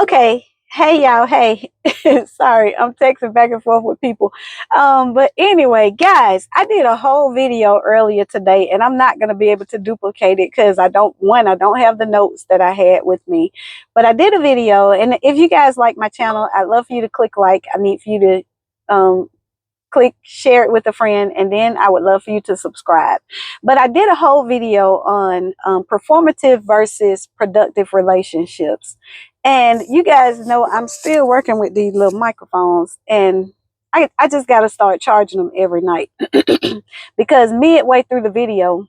Okay. Hey y'all. Hey. Sorry, I'm texting back and forth with people. But anyway, guys, I did a whole video earlier today and I'm not gonna be able to duplicate it because I don't have the notes that I had with me. But I did a video, and if you guys like my channel, I'd love for you to click like. I need for you to click share it with a friend, and then I would love for you to subscribe. But I did a whole video on performative versus productive relationships, and you guys know I'm still working with these little microphones, and I just got to start charging them every night because midway through the video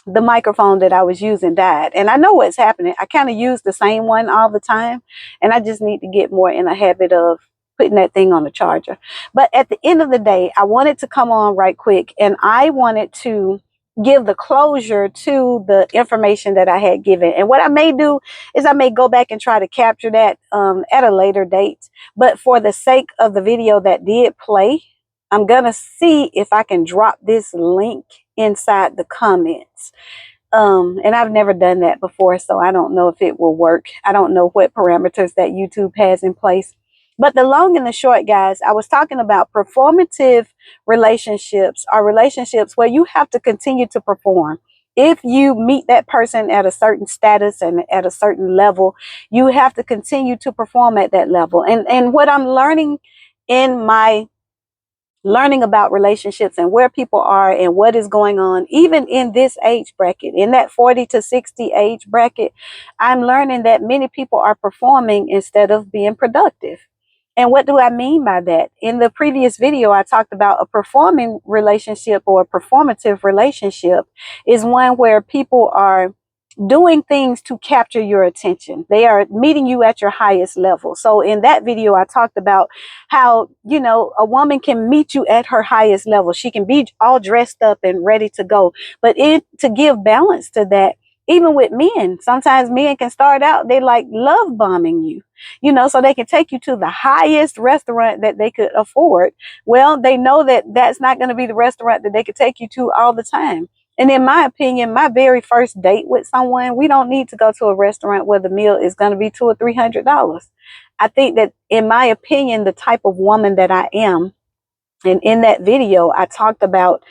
the microphone that I was using died, and I know what's happening. I kind of use the same one all the time, and I just need to get more in a habit of putting that thing on the charger. But at the end of the day, I wanted to come on right quick, and I wanted to give the closure to the information that I had given. And what I may do is I may go back and try to capture that at a later date. But for the sake of the video that did play, I'm gonna see if I can drop this link inside the comments. And I've never done that before, so I don't know if it will work. I don't know what parameters that YouTube has in place. But the long and the short, guys, I was talking about performative relationships are relationships where you have to continue to perform. If you meet that person at a certain status and at a certain level, you have to continue to perform at that level. And what I'm learning in my learning about relationships and where people are and what is going on, even in this age bracket, in that 40 to 60 age bracket, I'm learning that many people are performing instead of being productive. And what do I mean by that? In the previous video, I talked about a performing relationship, or a performative relationship is one where people are doing things to capture your attention. They are meeting you at your highest level. So in that video, I talked about how, a woman can meet you at her highest level. She can be all dressed up and ready to go. But to give balance to that, even with men, sometimes men can start out, they like love bombing you, so they can take you to the highest restaurant that they could afford. Well, they know that that's not going to be the restaurant that they could take you to all the time. And in my opinion, my very first date with someone, we don't need to go to a restaurant where the meal is going to be $200 or $300. I think that, in my opinion, the type of woman that I am, and in that video, I talked about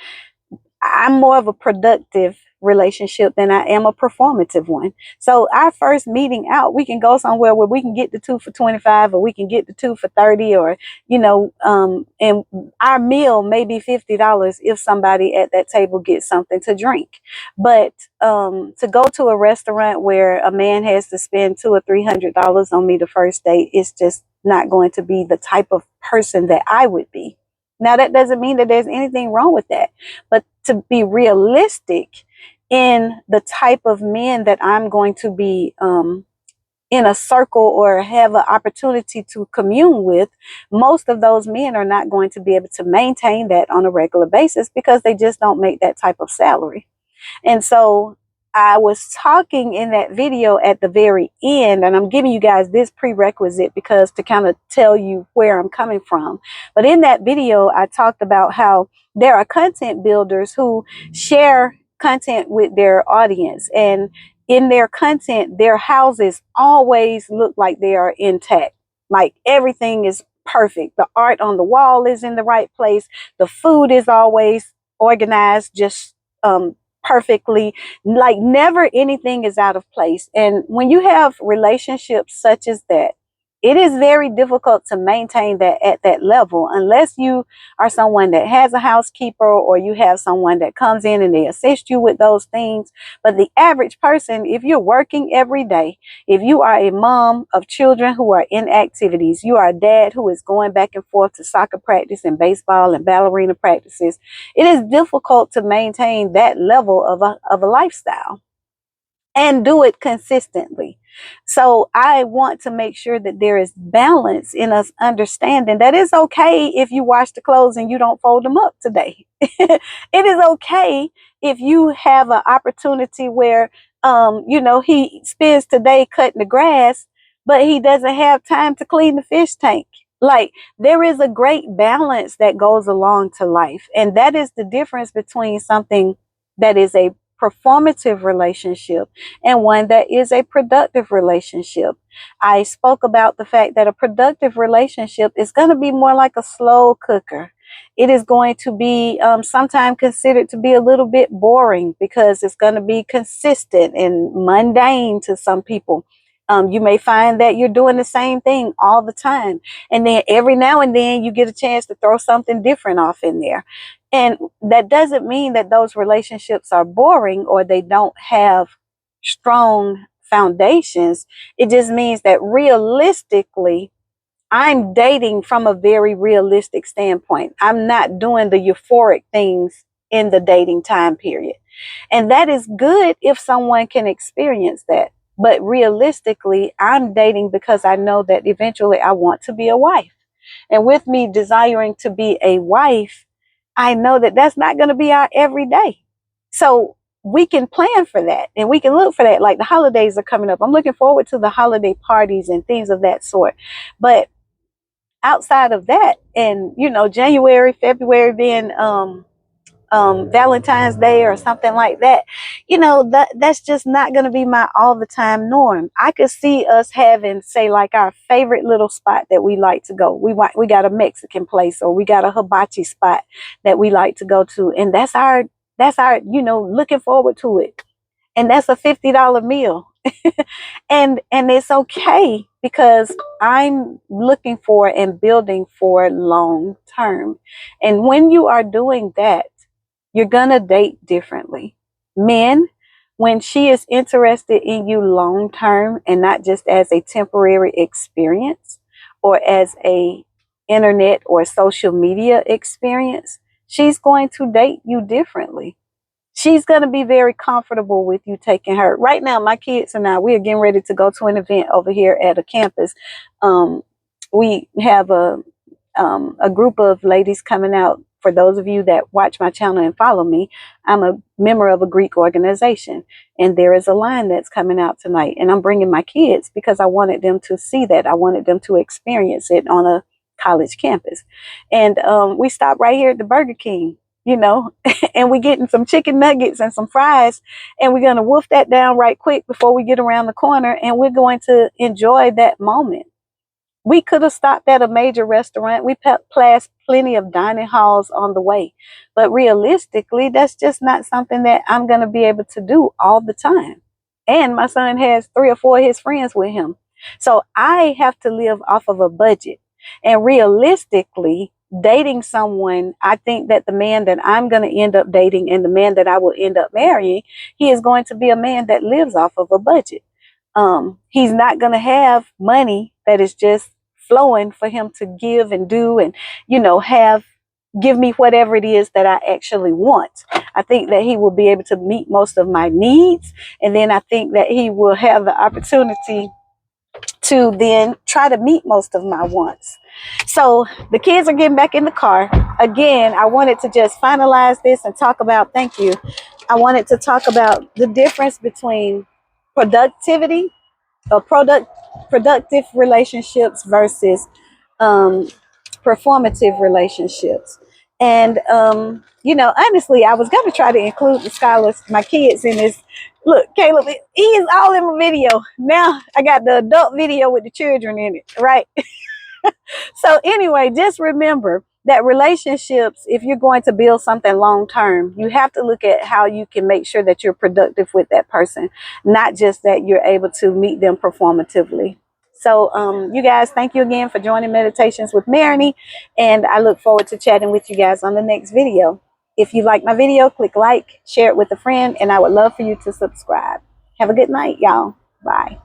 I'm more of a productive relationship than I am a performative one. So our first meeting out, we can go somewhere where we can get the two for 25, or we can get the two for 30, or, and our meal may be $50 if somebody at that table gets something to drink. But to go to a restaurant where a man has to spend $200 or $300 on me the first date, is just not going to be the type of person that I would be. Now, that doesn't mean that there's anything wrong with that, but to be realistic in the type of men that I'm going to be in a circle or have an opportunity to commune with, most of those men are not going to be able to maintain that on a regular basis because they just don't make that type of salary. And so I was talking in that video at the very end, and I'm giving you guys this prerequisite because to kind of tell you where I'm coming from. But in that video, I talked about how there are content builders who share content with their audience, and in their content, their houses always look like they are intact. Like everything is perfect. The art on the wall is in the right place. The food is always organized, just perfectly, like never anything is out of place. And when you have relationships such as that, it is very difficult to maintain that at that level unless you are someone that has a housekeeper, or you have someone that comes in and they assist you with those things. But the average person, if you're working every day, if you are a mom of children who are in activities, you are a dad who is going back and forth to soccer practice and baseball and ballerina practices, it is difficult to maintain that level of a lifestyle and do it consistently. So I want to make sure that there is balance in us understanding that it's okay if you wash the clothes and you don't fold them up today. It is okay if you have an opportunity where, he spends today cutting the grass, but he doesn't have time to clean the fish tank. Like, there is a great balance that goes along to life. And that is the difference between something that is a performative relationship and one that is a productive relationship. I spoke about the fact that a productive relationship is going to be more like a slow cooker. It is going to be sometimes considered to be a little bit boring because it's going to be consistent and mundane to some people. You may find that you're doing the same thing all the time. And then every now and then you get a chance to throw something different off in there. And that doesn't mean that those relationships are boring or they don't have strong foundations. It just means that realistically, I'm dating from a very realistic standpoint. I'm not doing the euphoric things in the dating time period. And that is good if someone can experience that. But realistically, I'm dating because I know that eventually I want to be a wife. And with me desiring to be a wife, I know that that's not going to be our everyday. So we can plan for that and we can look for that. Like the holidays are coming up. I'm looking forward to the holiday parties and things of that sort. But outside of that, and January, February being Valentine's Day or something like that, that's just not going to be my all the time norm. I could see us having, say, like our favorite little spot that we like to go. We got a Mexican place or we got a hibachi spot that we like to go to, and that's our looking forward to it. And that's a $50 meal. and it's okay because I'm looking for and building for long term. And when you are doing that, you're going to date differently. Men, when she is interested in you long term and not just as a temporary experience or as a internet or social media experience, she's going to date you differently. She's going to be very comfortable with you taking her. Right now, my kids and I, we are getting ready to go to an event over here at a campus. We have a group of ladies coming out. For those of you that watch my channel and follow me, I'm a member of a Greek organization, and there is a line that's coming out tonight. And I'm bringing my kids because I wanted them to see that. I wanted them to experience it on a college campus. And we stopped right here at the Burger King, and we're getting some chicken nuggets and some fries, and we're going to wolf that down right quick before we get around the corner, and we're going to enjoy that moment. We could have stopped at a major restaurant. We passed plenty of dining halls on the way. But realistically, that's just not something that I'm going to be able to do all the time. And my son has 3 or 4 of his friends with him. So I have to live off of a budget. And realistically, dating someone, I think that the man that I'm going to end up dating and the man that I will end up marrying, he is going to be a man that lives off of a budget. He's not going to have money that is just flowing for him to give and do and, give me whatever it is that I actually want. I think that he will be able to meet most of my needs. And then I think that he will have the opportunity to then try to meet most of my wants. So the kids are getting back in the car. Again, I wanted to just finalize this and talk about, thank you. I wanted to talk about the difference between productivity or productive relationships versus performative relationships. And honestly, I was going to try to include the scholars, my kids, in this. Look, Caleb, he is all in my video. Now I got the adult video with the children in it, right? So anyway, just remember that relationships, if you're going to build something long term, you have to look at how you can make sure that you're productive with that person, not just that you're able to meet them performatively. So you guys, thank you again for joining Meditations with Marigny, and I look forward to chatting with you guys on the next video. If you like my video, click like, share it with a friend, and I would love for you to subscribe. Have a good night, y'all. Bye.